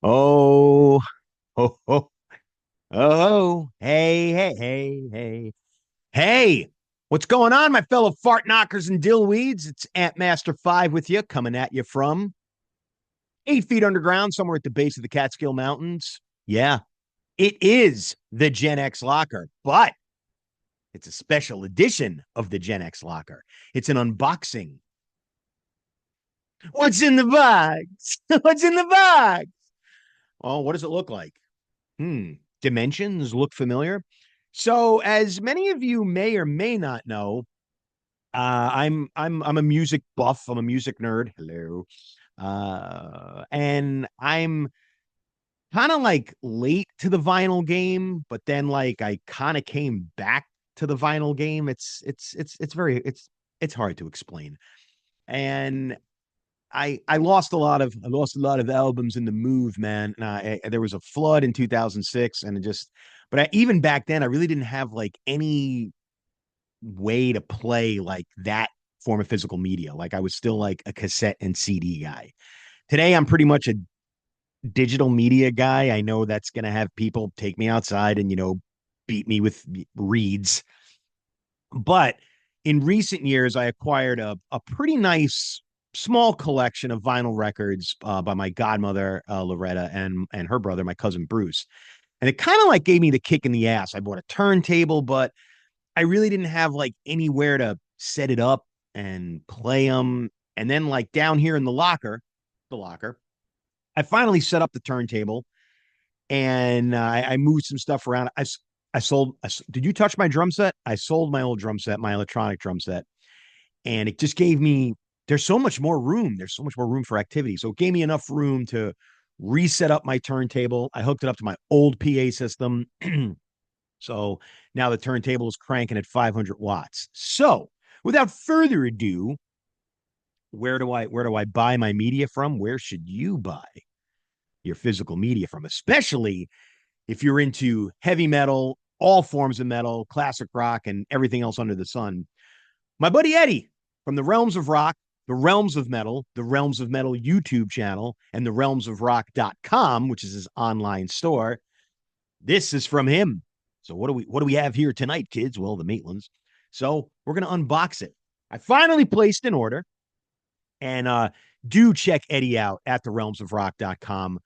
Oh, oh, oh, oh, hey, hey, hey, hey, hey, what's going on, my fellow fart knockers and dillweeds? It's Ant Master 5 with you, coming at you from 8 feet underground, somewhere at the base of the Catskill Mountains. Yeah, it is the Gen X Locker, but it's a special edition of the Gen X Locker. It's an unboxing. What's in the box? What's in the box? Oh, what does it look like? Hmm. Dimensions look familiar. So, as many of you may or may not know, I'm a music buff. I'm a music nerd. Hello. And I'm kind of like late to the vinyl game, but then like I kind of came back to the vinyl game. It's hard to explain. And I lost a lot of albums in the move, man. And there was a flood in 2006, and even back then, I really didn't have like any way to play like that form of physical media. Like I was still like a cassette and CD guy. Today, I'm pretty much a digital media guy. I know that's gonna have people take me outside and beat me with reeds, but in recent years, I acquired a pretty nice small collection of vinyl records by my godmother, Loretta, and her brother, my cousin Bruce. And it kind of like gave me the kick in the ass. I bought a turntable, but I really didn't have like anywhere to set it up and play them. And then like down here in the locker, I finally set up the turntable and I moved some stuff around. I sold. Did you touch my drum set? I sold my old drum set, my electronic drum set, and it just gave me. There's so much more room. There's so much more room for activity. So it gave me enough room to reset up my turntable. I hooked it up to my old PA system. So now the turntable is cranking at 500 watts. So without further ado, where do I buy my media from? Where should you buy your physical media from? Especially if you're into heavy metal, all forms of metal, classic rock, and everything else under the sun. My buddy Eddie from the Realms of Rock, the Realms of Metal, the Realms of Metal YouTube channel, and the Realms of Rock.com, which is his online store. This is from him. So what do we have here tonight, kids? Well, the Maitlands. So we're gonna unbox it. I finally placed an order, and do check Eddie out at the realms of rock.com.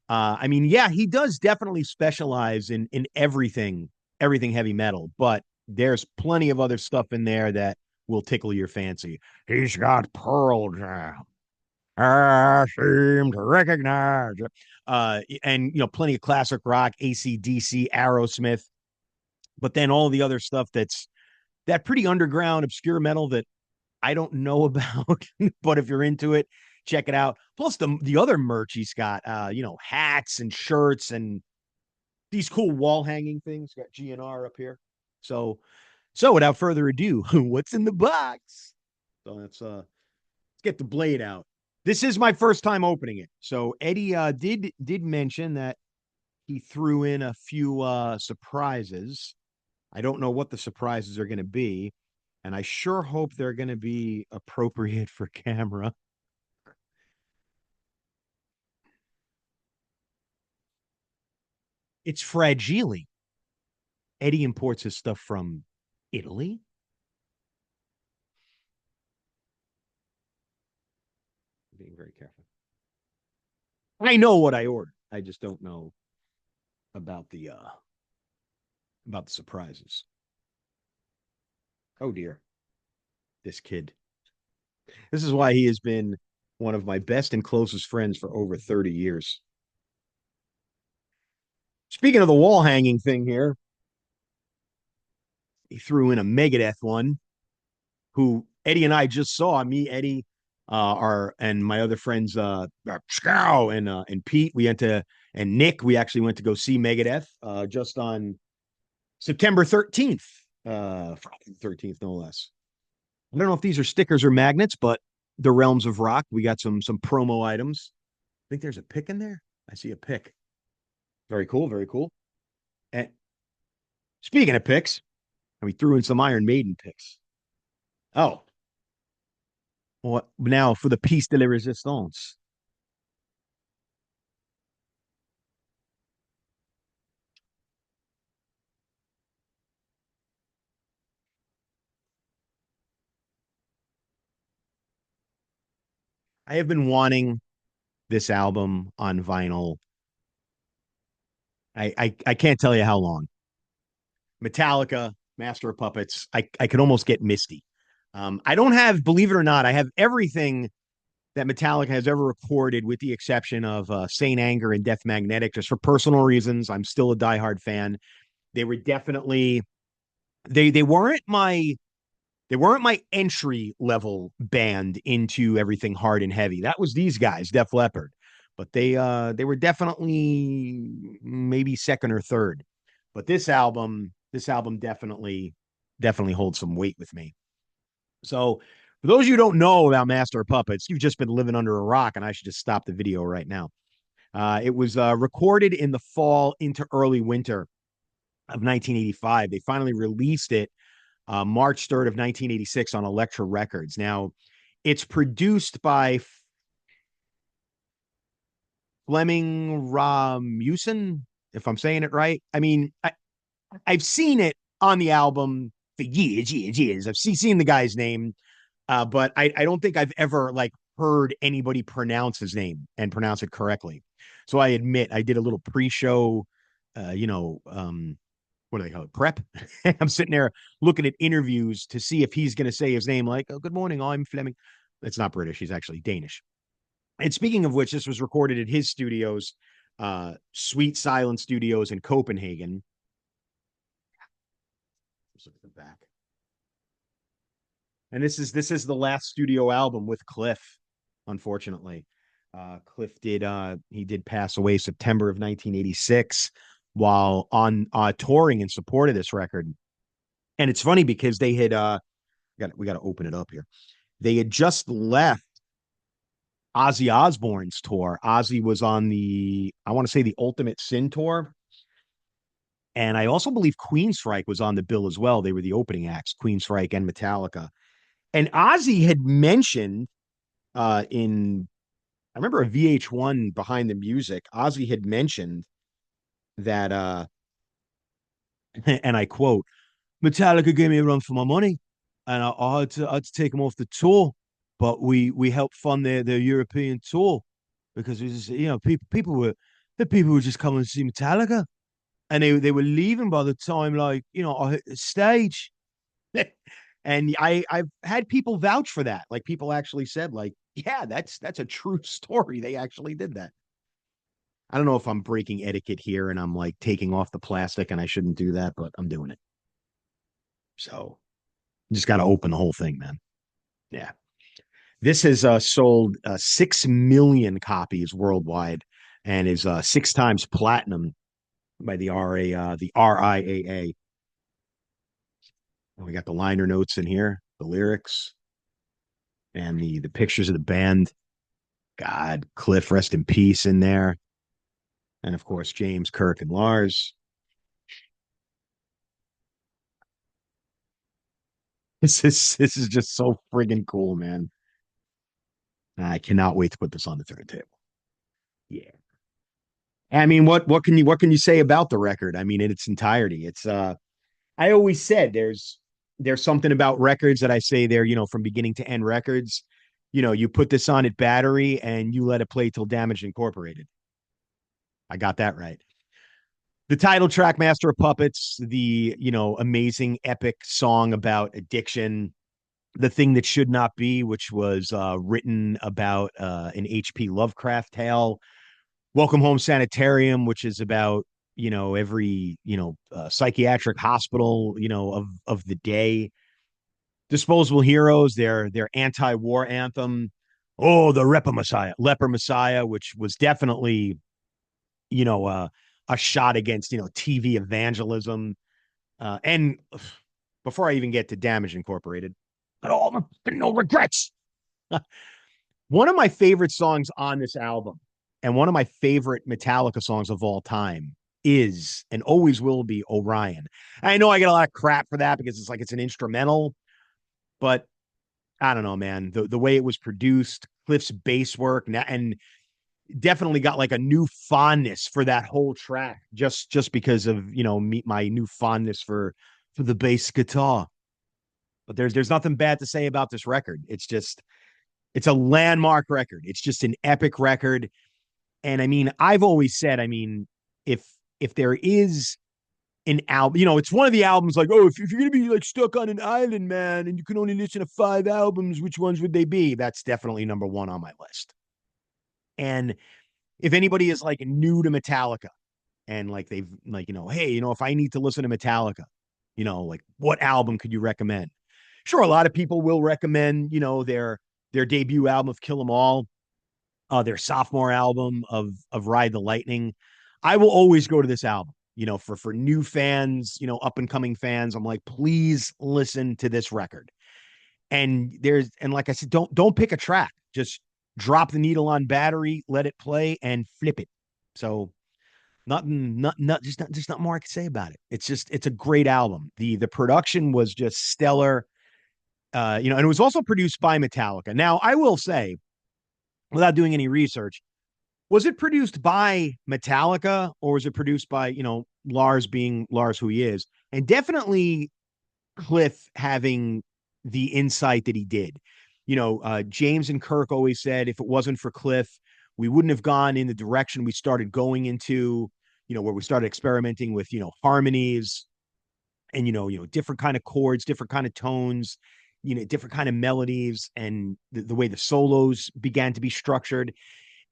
I mean, yeah, he does definitely specialize in everything heavy metal, but there's plenty of other stuff in there that will tickle your fancy. He's got Pearl Jam. I seem to recognize it. And plenty of classic rock, AC/DC, Aerosmith, but then all the other stuff that's that pretty underground, obscure metal that I don't know about, but if you're into it, check it out. Plus the other merch he's got, hats and shirts and these cool wall hanging things. Got GNR up here. So without further ado, what's in the box? So let's get the blade out. This is my first time opening it. So Eddie did mention that he threw in a few surprises. I don't know what the surprises are going to be, and I sure hope they're going to be appropriate for camera. It's fragile. Eddie imports his stuff from Italy. Being very careful. I know what I ordered. I just don't know about the surprises. Oh dear, this kid. This is why he has been one of my best and closest friends for over 30 years. Speaking of the wall hanging thing here, he threw in a Megadeth one, who Eddie and I just saw. Me, Eddie, our and my other friends, Scow and Pete. We went to and Nick. We actually went to go see Megadeth just on September 13th, Friday 13th, no less. I don't know if these are stickers or magnets, but the Realms of Rock. We got some promo items. I think there's a pick in there. I see a pick. Very cool, very cool. And speaking of picks, we threw in some Iron Maiden picks. Oh, well, now for the piece de la resistance. I have been wanting this album on vinyl. I can't tell you how long. Metallica, Master of Puppets. I could almost get misty. I don't have, believe it or not, I have everything that Metallica has ever recorded, with the exception of Saint Anger and Death Magnetic, just for personal reasons. I'm still a diehard fan. They were definitely they weren't my entry level band into everything hard and heavy. That was these guys, Def Leppard. But they were definitely maybe second or third. But this album definitely holds some weight with me. So for those of you who don't know about Master of Puppets, you've just been living under a rock, and I should just stop the video right now. It was recorded in the fall into early winter of 1985. They finally released it March 3rd of 1986 on Elektra Records. Now, it's produced by Fleming Rasmussen, if I'm saying it right. I mean, I've seen it on the album for years. I've seen the guy's name, but I don't think I've ever like heard anybody pronounce his name and pronounce it correctly. So I admit I did a little pre-show, what do they call it? Prep. I'm sitting there looking at interviews to see if he's going to say his name, like, oh, good morning, I'm Fleming. It's not British. He's actually Danish. And speaking of which, this was recorded at his studios, Sweet Silence Studios in Copenhagen. Let's look at the back. And this is the last studio album with Cliff, unfortunately. Cliff did pass away September of 1986 while on touring in support of this record. And it's funny because they had we got to open it up here. They had just left Ozzy Osbourne's tour. Ozzy was on I want to say the Ultimate Sin tour. And I also believe Queensryche was on the bill as well. They were the opening acts, Queensryche and Metallica. And Ozzy had mentioned I remember a VH1 Behind the Music, Ozzy had mentioned that and I quote, Metallica gave me a run for my money, and I had to take them off the tour, but we helped fund their European tour because it was just, people were just coming to see Metallica, and they were leaving by the time, like, I hit the stage. And I've had people vouch for that. Like, people actually said, like, yeah, that's a true story. They actually did that. I don't know if I'm breaking etiquette here and I'm like taking off the plastic and I shouldn't do that, but I'm doing it. So just got to open the whole thing, man. Yeah. This has sold 6 million copies worldwide and is 6 times platinum by the RIAA. And we got the liner notes in here, the lyrics, and the pictures of the band. God, Cliff, rest in peace in there. And of course, James, Kirk, and Lars. This is just so friggin' cool, man. I cannot wait to put this on the turntable. Yeah. I mean, what can you say about the record? I mean, in its entirety. It's I always said there's something about records that I say they're, from beginning to end records. You put this on at battery and you let it play till Damage Incorporated. I got that right. The title track, Master of Puppets, the, amazing epic song about addiction, the thing that should not be, which was written about an H.P. Lovecraft tale. Welcome Home Sanitarium, which is about, every, psychiatric hospital, of the day. Disposable Heroes, their anti-war anthem. Oh, the Leper Messiah, which was definitely, you know, uh, a shot against, TV evangelism. And before I even get to Damage Incorporated, but all no regrets. One of my favorite songs on this album, and one of my favorite Metallica songs of all time, is and always will be Orion. I know I get a lot of crap for that because it's an instrumental, but I don't know, man. The way it was produced, Cliff's bass work, and definitely got like a new fondness for that whole track, just because of my new fondness for the bass guitar. But there's nothing bad to say about this record. It's just It's a landmark record. It's just an epic record. And I mean, I've always said, I mean, if if there is an album, it's one of the albums like, oh, if you're gonna be like stuck on an island, man, and you can only listen to 5 albums, which ones would they be? That's definitely number one on my list. And if anybody is like new to Metallica and like they've like, hey, if I need to listen to Metallica, like what album could you recommend? Sure, a lot of people will recommend, their debut album of Kill 'Em All, their sophomore album of Ride the Lightning. I will always go to this album. For new fans, up and coming fans, I'm like, please listen to this record. And like I said, don't pick a track. Just drop the needle on battery, let it play, and flip it. So nothing, just not more I can say about it. It's a great album. The production was just stellar. And it was also produced by Metallica. Now, I will say, without doing any research, was it produced by Metallica or was it produced by, Lars being Lars who he is? And definitely Cliff having the insight that he did. James and Kirk always said if it wasn't for Cliff, we wouldn't have gone in the direction we started going into, where we started experimenting with, harmonies and, different kind of chords, different kind of tones, different kind of melodies and the way the solos began to be structured.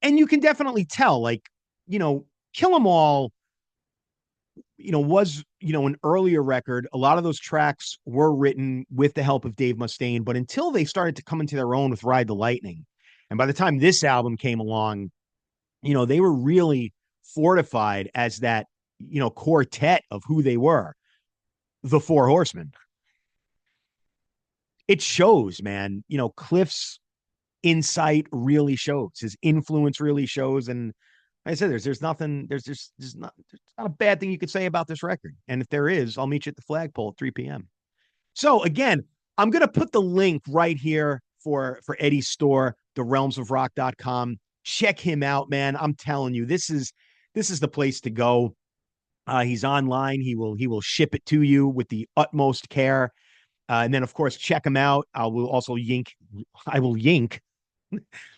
And you can definitely tell, like, Kill 'Em All, was, an earlier record. A lot of those tracks were written with the help of Dave Mustaine, but until they started to come into their own with Ride the Lightning. And by the time this album came along, they were really fortified as that, quartet of who they were, the Four Horsemen. It shows, man. Cliff's insight really shows. His influence really shows. And like I said, there's nothing, there's not a bad thing you could say about this record. And if there is, I'll meet you at the flagpole at 3 p.m. So again, I'm gonna put the link right here for Eddie's store, therealmsofrock.com. Check him out, man. I'm telling you, this is the place to go. He's online. He will ship it to you with the utmost care. And then, of course, check him out. I will yink.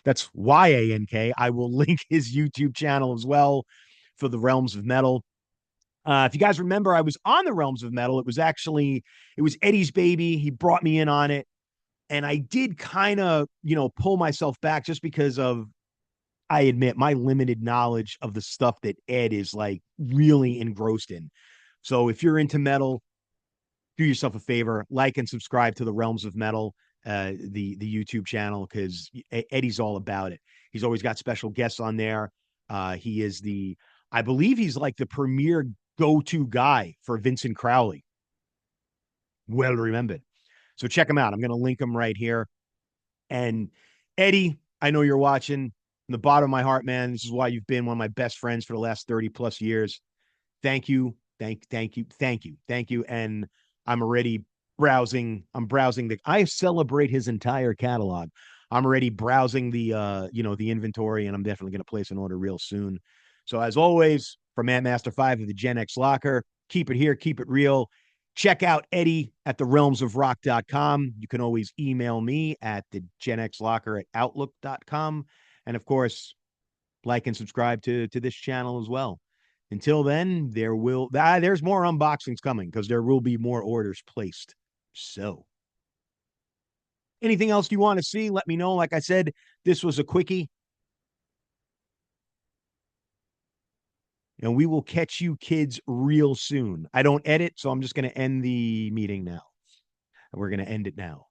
That's YANK. I will link his YouTube channel as well for the Realms of Metal. If you guys remember, I was on the Realms of Metal. It was Eddie's baby. He brought me in on it. And I did kind of, pull myself back just because of, I admit, my limited knowledge of the stuff that Ed is like really engrossed in. So if you're into metal, do yourself a favor, like and subscribe to the Realms of Metal, the YouTube channel, because Eddie's all about it. He's always got special guests on there. He is I believe he's like the premier go-to guy for Vincent Crowley. Well remembered. So check him out. I'm going to link him right here. And Eddie, I know you're watching. From the bottom of my heart, man, this is why you've been one of my best friends for the last 30 plus years. Thank you. Thank you. Thank you. Thank you. And I'm already browsing. I celebrate his entire catalog. I'm already browsing the inventory, and I'm definitely going to place an order real soon. So as always, from Ant Master 5 of the Gen X Locker, keep it here, keep it real. Check out Eddie at therealmsofrock.com. You can always email me at the Gen X Locker at outlook.com. And of course, like and subscribe to this channel as well. Until then, there's more unboxings coming because there will be more orders placed. So, anything else you want to see, let me know. Like I said, this was a quickie. And we will catch you kids real soon. I don't edit, so I'm just going to end the meeting now. We're going to end it now.